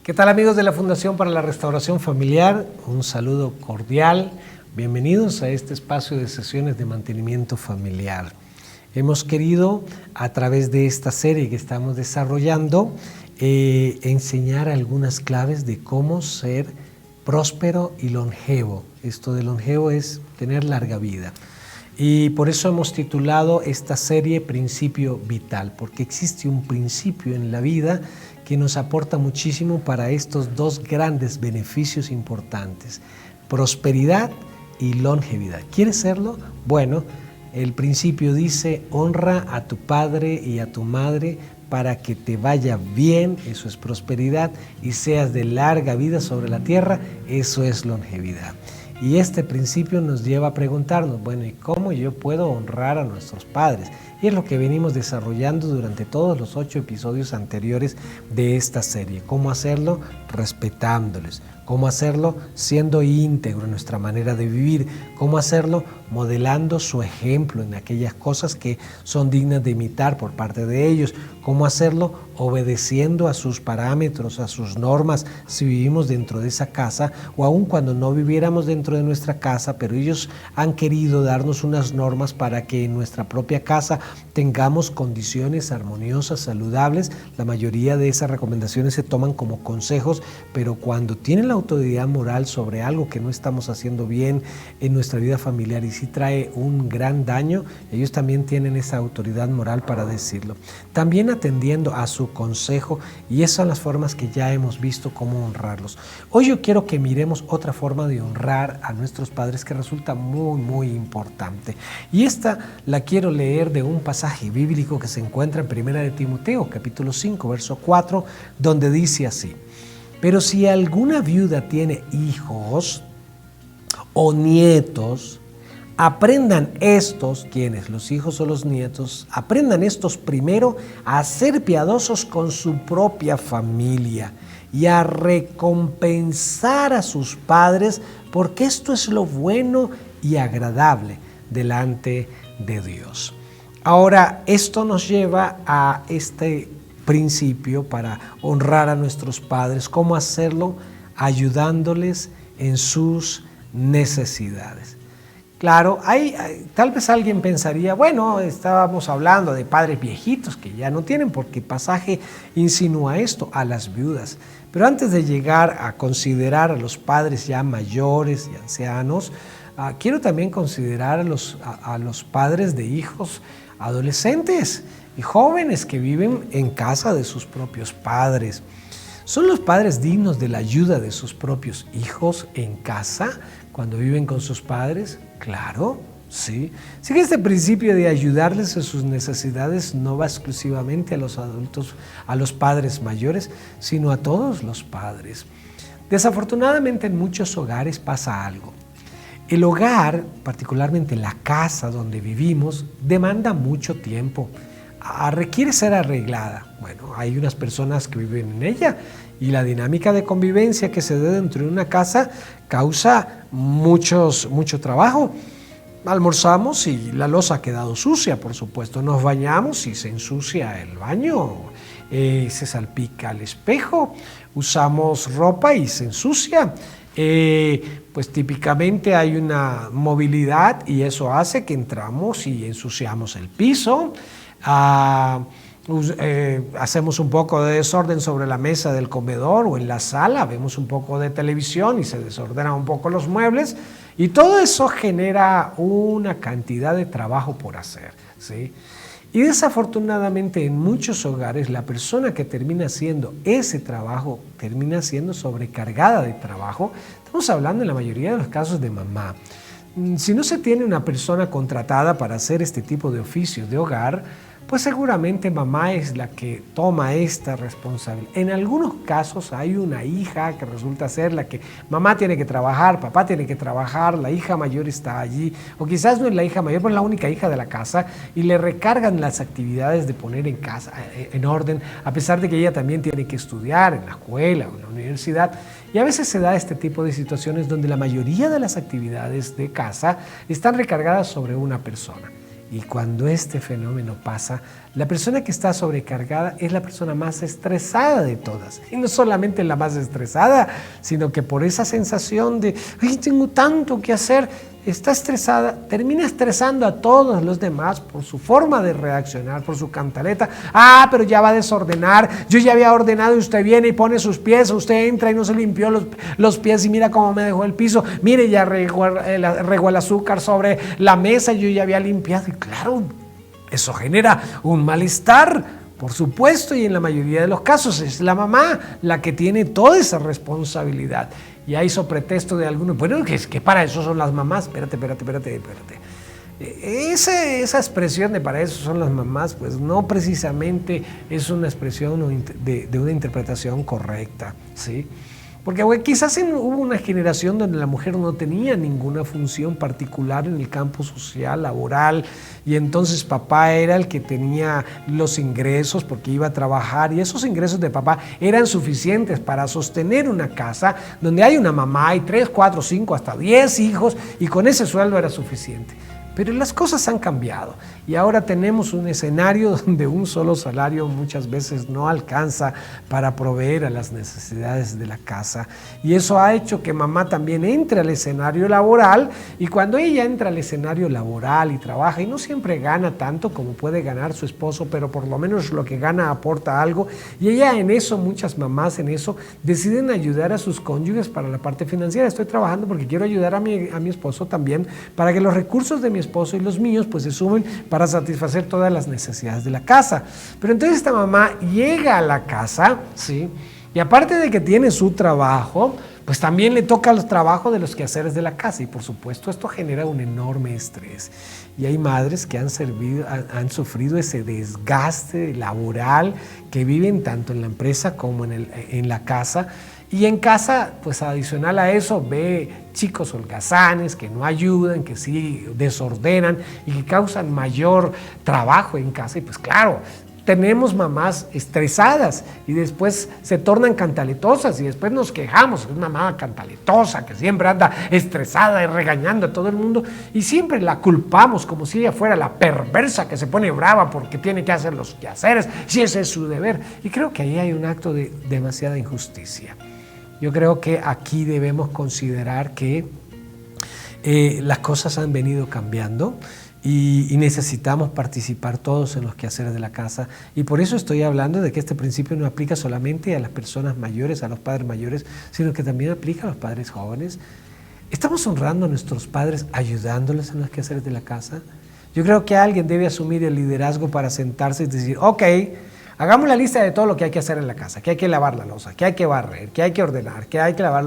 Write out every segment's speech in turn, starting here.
¿Qué tal, amigos de la Fundación para la Restauración Familiar? Un saludo cordial. Bienvenidos a este espacio de sesiones de mantenimiento familiar. Hemos querido, a través de esta serie que estamos desarrollando, enseñar algunas claves de cómo ser próspero y longevo. Esto de longevo es tener larga vida. Y por eso hemos titulado esta serie Principio Vital, porque existe un principio en la vida que nos aporta muchísimo para estos dos grandes beneficios importantes: prosperidad y longevidad. ¿Quieres serlo? Bueno, el principio dice: honra a tu padre y a tu madre para que te vaya bien, eso es prosperidad, y seas de larga vida sobre la tierra, eso es longevidad. Y este principio nos lleva a preguntarnos, bueno, ¿y cómo yo puedo honrar a nuestros padres? Y es lo que venimos desarrollando durante todos los 8 episodios anteriores de esta serie. ¿Cómo hacerlo? Respetándoles. ¿Cómo hacerlo? Siendo íntegro en nuestra manera de vivir. ¿Cómo hacerlo? Modelando su ejemplo en aquellas cosas que son dignas de imitar por parte de ellos. ¿Cómo hacerlo? Obedeciendo a sus parámetros, a sus normas, si vivimos dentro de esa casa, o aun cuando no viviéramos dentro de nuestra casa, pero ellos han querido darnos unas normas para que en nuestra propia casa tengamos condiciones armoniosas, saludables. La mayoría de esas recomendaciones se toman como consejos, pero cuando tienen la autoridad moral sobre algo que no estamos haciendo bien en nuestra vida familiar y si trae un gran daño, ellos también tienen esa autoridad moral para decirlo. También atendiendo a su consejo, y esas son las formas que ya hemos visto cómo honrarlos. Hoy yo quiero que miremos otra forma de honrar a nuestros padres que resulta muy importante. Y esta la quiero leer de un pasaje bíblico que se encuentra en 1 de Timoteo, capítulo 5, verso 4, donde dice así: pero si alguna viuda tiene hijos o nietos, aprendan estos, ¿quiénes? Los hijos o los nietos, aprendan estos primero a ser piadosos con su propia familia y a recompensar a sus padres, porque esto es lo bueno y agradable delante de Dios. Ahora, esto nos lleva a este principio para honrar a nuestros padres. ¿Cómo hacerlo? Ayudándoles en sus necesidades. Claro, tal vez alguien pensaría, bueno, estábamos hablando de padres viejitos que ya no tienen, porque el pasaje insinúa esto, a las viudas. Pero antes de llegar a considerar a los padres ya mayores y ancianos, quiero también considerar a los padres de hijos adolescentes y jóvenes que viven en casa de sus propios padres. ¿Son los padres dignos de la ayuda de sus propios hijos en casa cuando viven con sus padres? Claro, sí. Sí que este principio de ayudarles en sus necesidades no va exclusivamente a los adultos, a los padres mayores, sino a todos los padres. Desafortunadamente en muchos hogares pasa algo. El hogar, particularmente la casa donde vivimos, demanda mucho tiempo. Requiere ser arreglada. Bueno, hay unas personas que viven en ella y la dinámica de convivencia que se da dentro de una casa causa mucho trabajo. Almorzamos y la loza ha quedado sucia, por supuesto. Nos bañamos y se ensucia el baño, se salpica el espejo. Usamos ropa y se ensucia. Pues típicamente hay una movilidad y eso hace que entramos y ensuciamos el piso. Hacemos un poco de desorden sobre la mesa del comedor o en la sala, vemos un poco de televisión y se desordenan un poco los muebles, y todo eso genera una cantidad de trabajo por hacer, ¿sí? Y desafortunadamente en muchos hogares la persona que termina haciendo ese trabajo termina siendo sobrecargada de trabajo. Estamos hablando en la mayoría de los casos de mamá. Si no se tiene una persona contratada para hacer este tipo de oficios de hogar, pues seguramente mamá es la que toma esta responsabilidad. En algunos casos hay una hija que resulta ser la que mamá tiene que trabajar, papá tiene que trabajar, la hija mayor está allí, o quizás no es la hija mayor, pero es la única hija de la casa, y le recargan las actividades de poner en casa en orden, a pesar de que ella también tiene que estudiar en la escuela o en la universidad. Y a veces se da este tipo de situaciones donde la mayoría de las actividades de casa están recargadas sobre una persona. Y cuando este fenómeno pasa, la persona que está sobrecargada es la persona más estresada de todas. Y no solamente la más estresada, sino que por esa sensación de, ay, tengo tanto que hacer, está estresada, termina estresando a todos los demás por su forma de reaccionar, por su cantaleta. Ah, pero ya va a desordenar, yo ya había ordenado y usted viene y pone sus pies, usted entra y no se limpió los pies y mira cómo me dejó el piso, mire, ya regó el azúcar sobre la mesa y yo ya había limpiado. Y claro, eso genera un malestar, por supuesto, y en la mayoría de los casos es la mamá la que tiene toda esa responsabilidad. Y ahí hizo pretexto de algunos, bueno, que para eso son las mamás. Espérate. Esa expresión de para eso son las mamás, pues no precisamente es una expresión de una interpretación correcta, ¿sí? Porque quizás hubo una generación donde la mujer no tenía ninguna función particular en el campo social, laboral, y entonces papá era el que tenía los ingresos porque iba a trabajar, y esos ingresos de papá eran suficientes para sostener una casa donde hay una mamá y 3, 4, 5, hasta 10 hijos, y con ese sueldo era suficiente. Pero las cosas han cambiado y ahora tenemos un escenario donde un solo salario muchas veces no alcanza para proveer a las necesidades de la casa, y eso ha hecho que mamá también entre al escenario laboral, y cuando ella entra al escenario laboral y trabaja, y no siempre gana tanto como puede ganar su esposo, pero por lo menos lo que gana aporta algo, y ella en eso, muchas mamás en eso deciden ayudar a sus cónyuges para la parte financiera. Estoy trabajando porque quiero ayudar a mi esposo también para que los recursos de mi esposo y los míos pues se sumen para satisfacer todas las necesidades de la casa. Pero entonces esta mamá llega a la casa, ¿sí? Y aparte de que tiene su trabajo, pues también le toca el trabajo de los quehaceres de la casa, y por supuesto esto genera un enorme estrés. Y hay madres que han sufrido ese desgaste laboral, que viven tanto en la empresa como en la casa. Y en casa, pues adicional a eso, ve chicos holgazanes que no ayudan, que sí desordenan y que causan mayor trabajo en casa. Y pues claro, tenemos mamás estresadas y después se tornan cantaletosas y después nos quejamos. Es una mamá cantaletosa que siempre anda estresada y regañando a todo el mundo, y siempre la culpamos como si ella fuera la perversa que se pone brava porque tiene que hacer los quehaceres, si ese es su deber. Y creo que ahí hay un acto de demasiada injusticia. Yo creo que aquí debemos considerar que las cosas han venido cambiando y necesitamos participar todos en los quehaceres de la casa, y por eso estoy hablando de que este principio no aplica solamente a las personas mayores, a los padres mayores, sino que también aplica a los padres jóvenes. ¿Estamos honrando a nuestros padres ayudándoles en los quehaceres de la casa? Yo creo que alguien debe asumir el liderazgo para sentarse y decir, ok, hagamos la lista de todo lo que hay que hacer en la casa, que hay que lavar la loza, que hay que barrer, que hay que ordenar, que hay que lavar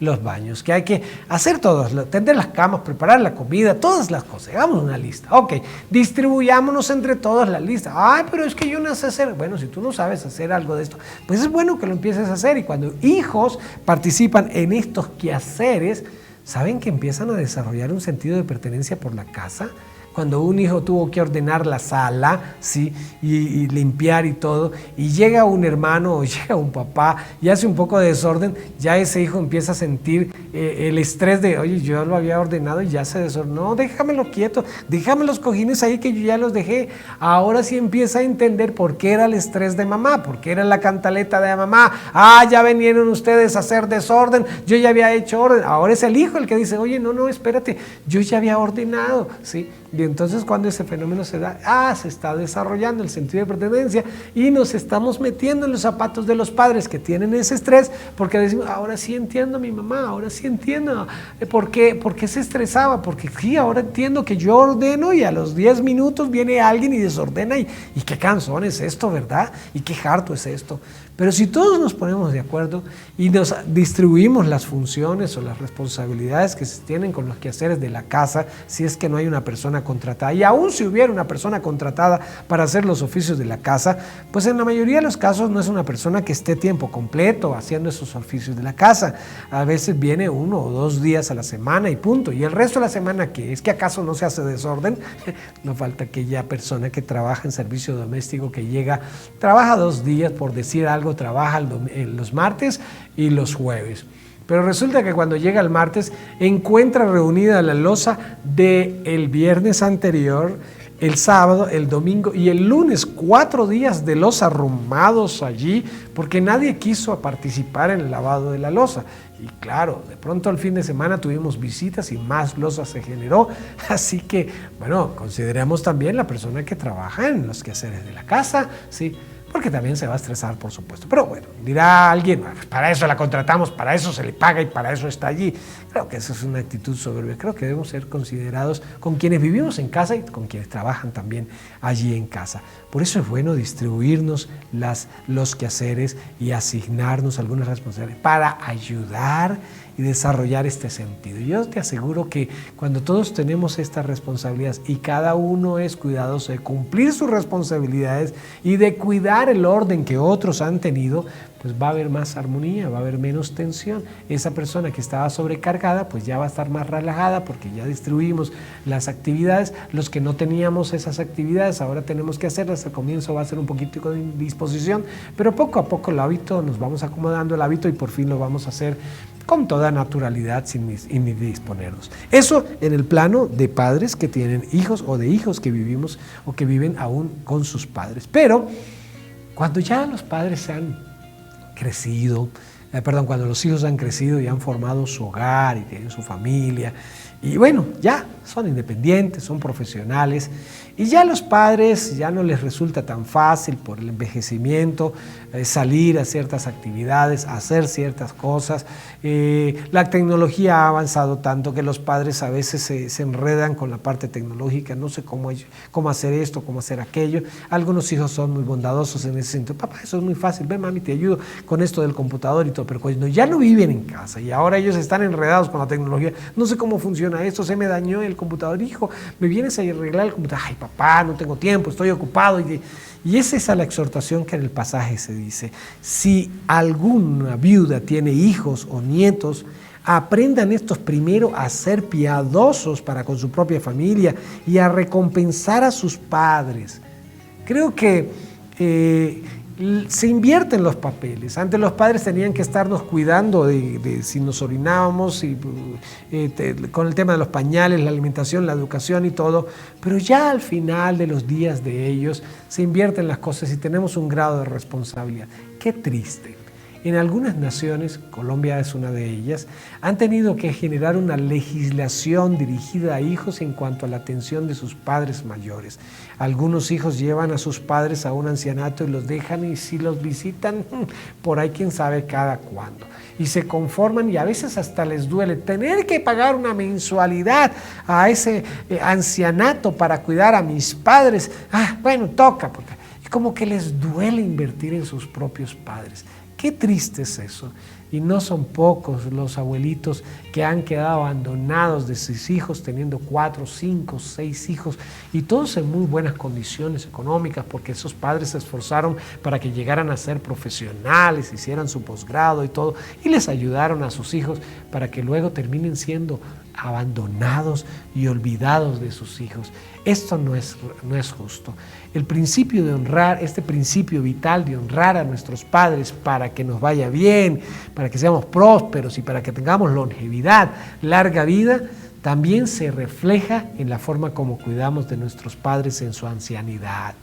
los baños, que hay que hacer todo, tender las camas, preparar la comida, todas las cosas. Hagamos una lista. Ok, distribuyámonos entre todos la lista. Ay, pero es que yo no sé hacer. Bueno, si tú no sabes hacer algo de esto, pues es bueno que lo empieces a hacer. Y cuando hijos participan en estos quehaceres, ¿saben que empiezan a desarrollar un sentido de pertenencia por la casa? Cuando un hijo tuvo que ordenar la sala, ¿sí? y limpiar y todo, y llega un hermano o llega un papá y hace un poco de desorden, ya ese hijo empieza a sentir el estrés de, oye, yo lo había ordenado y ya se desordenó, déjamelo quieto, déjame los cojines ahí que yo ya los dejé. Ahora sí empieza a entender por qué era el estrés de mamá, por qué era la cantaleta de mamá. Ah, ya vinieron ustedes a hacer desorden, yo ya había hecho orden. Ahora es el hijo el que dice, oye, no, espérate, yo ya había ordenado, ¿sí? Y entonces cuando ese fenómeno se da, se está desarrollando el sentido de pertenencia y nos estamos metiendo en los zapatos de los padres que tienen ese estrés, porque decimos, ahora sí entiendo a mi mamá, ahora sí entiendo por qué se estresaba, porque sí, ahora entiendo que yo ordeno y a los 10 minutos viene alguien y desordena y qué cansón es esto, ¿verdad? Y qué harto es esto. Pero si todos nos ponemos de acuerdo y nos distribuimos las funciones o las responsabilidades que se tienen con los quehaceres de la casa, si es que no hay una persona contratada, y aún si hubiera una persona contratada para hacer los oficios de la casa, pues en la mayoría de los casos no es una persona que esté tiempo completo haciendo esos oficios de la casa. A veces viene 1 o 2 días a la semana y punto. Y el resto de la semana, ¿qué es? ¿Que acaso no se hace desorden? No falta aquella persona que trabaja en servicio doméstico que llega, trabaja 2 días, por decir algo, trabaja los martes y los jueves. Pero resulta que cuando llega el martes encuentra reunida la loza del viernes anterior el sábado, el domingo y el lunes, 4 días de loza arrumados allí, porque nadie quiso participar en el lavado de la loza. Y claro, de pronto al fin de semana tuvimos visitas y más loza se generó. Así que, bueno, consideremos también la persona que trabaja en los quehaceres de la casa, ¿sí? Porque también se va a estresar, por supuesto. Pero bueno, dirá alguien, para eso la contratamos, para eso se le paga y para eso está allí. Creo que esa es una actitud soberbia. Creo que debemos ser considerados con quienes vivimos en casa y con quienes trabajan también allí en casa. Por eso es bueno distribuirnos los quehaceres y asignarnos algunas responsabilidades para ayudar y desarrollar este sentido. Yo te aseguro que cuando todos tenemos estas responsabilidades y cada uno es cuidadoso de cumplir sus responsabilidades y de cuidar el orden que otros han tenido, pues va a haber más armonía, va a haber menos tensión. Esa persona que estaba sobrecargada, pues ya va a estar más relajada porque ya distribuimos las actividades. Los que no teníamos esas actividades, ahora tenemos que hacerlas. Al comienzo va a ser un poquito con disposición, pero poco a poco el hábito, nos vamos acomodando el hábito y por fin lo vamos a hacer con toda naturalidad sin indisponernos. Eso en el plano de padres que tienen hijos o de hijos que vivimos o que viven aún con sus padres. Pero cuando ya los padres se han crecido, cuando los hijos han crecido y han formado su hogar y tienen su familia, y bueno, ya son independientes, son profesionales, y ya los padres ya no les resulta tan fácil por el envejecimiento salir a ciertas actividades, hacer ciertas cosas. La tecnología ha avanzado tanto que los padres a veces se enredan con la parte tecnológica, no sé cómo hacer esto, cómo hacer aquello. Algunos hijos son muy bondadosos en ese sentido. Papá, eso es muy fácil, ven mami, te ayudo con esto del computador y todo, pero cuando ya no viven en casa y ahora ellos están enredados con la tecnología, no sé cómo funciona esto, se me dañó el computador, hijo, me vienes a arreglar el computador. Ay, papá, no tengo tiempo, estoy ocupado. Y esa es la exhortación que en el pasaje se dice. Si alguna viuda tiene hijos o nietos, aprendan estos primero a ser piadosos para con su propia familia y a recompensar a sus padres. Creo que se invierten los papeles. Antes los padres tenían que estarnos cuidando de si nos orinábamos, con el tema de los pañales, la alimentación, la educación y todo, pero ya al final de los días de ellos se invierten las cosas y tenemos un grado de responsabilidad. Qué triste. En algunas naciones, Colombia es una de ellas, han tenido que generar una legislación dirigida a hijos en cuanto a la atención de sus padres mayores. Algunos hijos llevan a sus padres a un ancianato y los dejan, y si los visitan, por ahí quién sabe cada cuándo. Y se conforman y a veces hasta les duele tener que pagar una mensualidad a ese ancianato para cuidar a mis padres. Bueno, toca, porque como que les duele invertir en sus propios padres. Qué triste es eso. Y no son pocos los abuelitos que han quedado abandonados de sus hijos, teniendo 4, 5, 6 hijos, y todos en muy buenas condiciones económicas, porque esos padres se esforzaron para que llegaran a ser profesionales, hicieran su posgrado y todo, y les ayudaron a sus hijos para que luego terminen siendo abandonados y olvidados de sus hijos. Esto no es justo. El principio de honrar, este principio vital de honrar a nuestros padres para que nos vaya bien, para que seamos prósperos y para que tengamos longevidad, larga vida, también se refleja en la forma como cuidamos de nuestros padres en su ancianidad.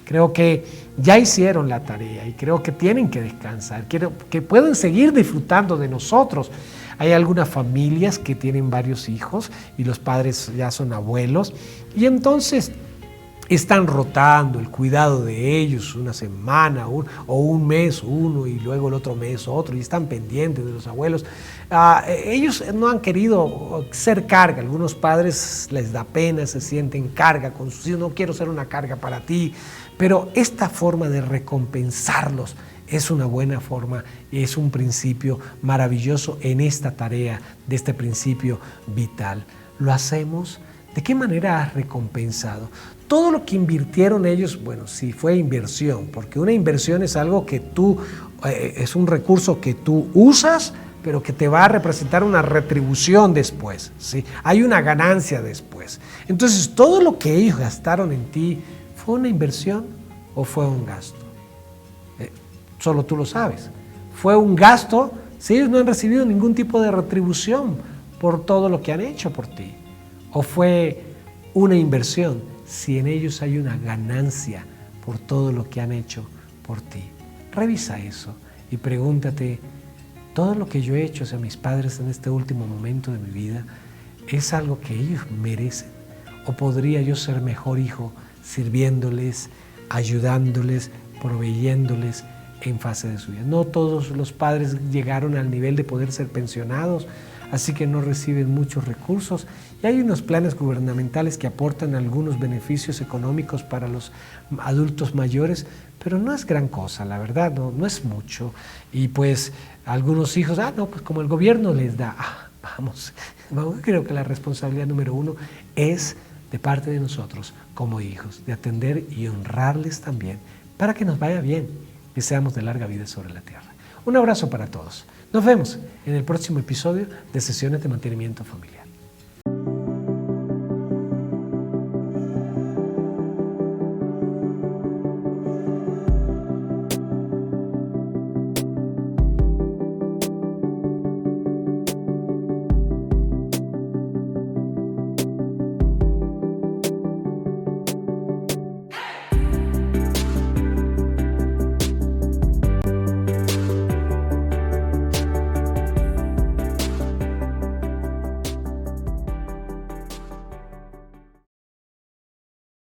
Creo que ya hicieron la tarea y creo que tienen que descansar, que pueden seguir disfrutando de nosotros. Hay algunas familias que tienen varios hijos y los padres ya son abuelos y entonces están rotando el cuidado de ellos una semana o un mes uno y luego el otro mes otro, y están pendientes de los abuelos. Ellos no han querido ser carga. Algunos padres les da pena, se sienten carga con sus hijos. No quiero ser una carga para ti, pero esta forma de recompensarlos es una buena forma, es un principio maravilloso en esta tarea de este principio vital. ¿Lo hacemos? ¿De qué manera has recompensado? Todo lo que invirtieron ellos, bueno, sí fue inversión, porque una inversión es algo que es un recurso que tú usas, pero que te va a representar una retribución después, ¿sí? Hay una ganancia después. Entonces, todo lo que ellos gastaron en ti, ¿fue una inversión o fue un gasto? Solo tú lo sabes. Fue un gasto si ellos no han recibido ningún tipo de retribución por todo lo que han hecho por ti. O fue una inversión si en ellos hay una ganancia por todo lo que han hecho por ti. Revisa eso y pregúntate, ¿todo lo que yo he hecho hacia mis padres en este último momento de mi vida es algo que ellos merecen? ¿O podría yo ser mejor hijo sirviéndoles, ayudándoles, proveyéndoles en fase de su vida? No todos los padres llegaron al nivel de poder ser pensionados, así que no reciben muchos recursos. Y hay unos planes gubernamentales que aportan algunos beneficios económicos para los adultos mayores, pero no es gran cosa, la verdad, no es mucho. Y pues algunos hijos, pues como el gobierno les da, vamos, creo que la responsabilidad número 1 es de parte de nosotros como hijos, de atender y honrarles también para que nos vaya bien y seamos de larga vida sobre la tierra. Un abrazo para todos. Nos vemos en el próximo episodio de Sesiones de Mantenimiento Familiar.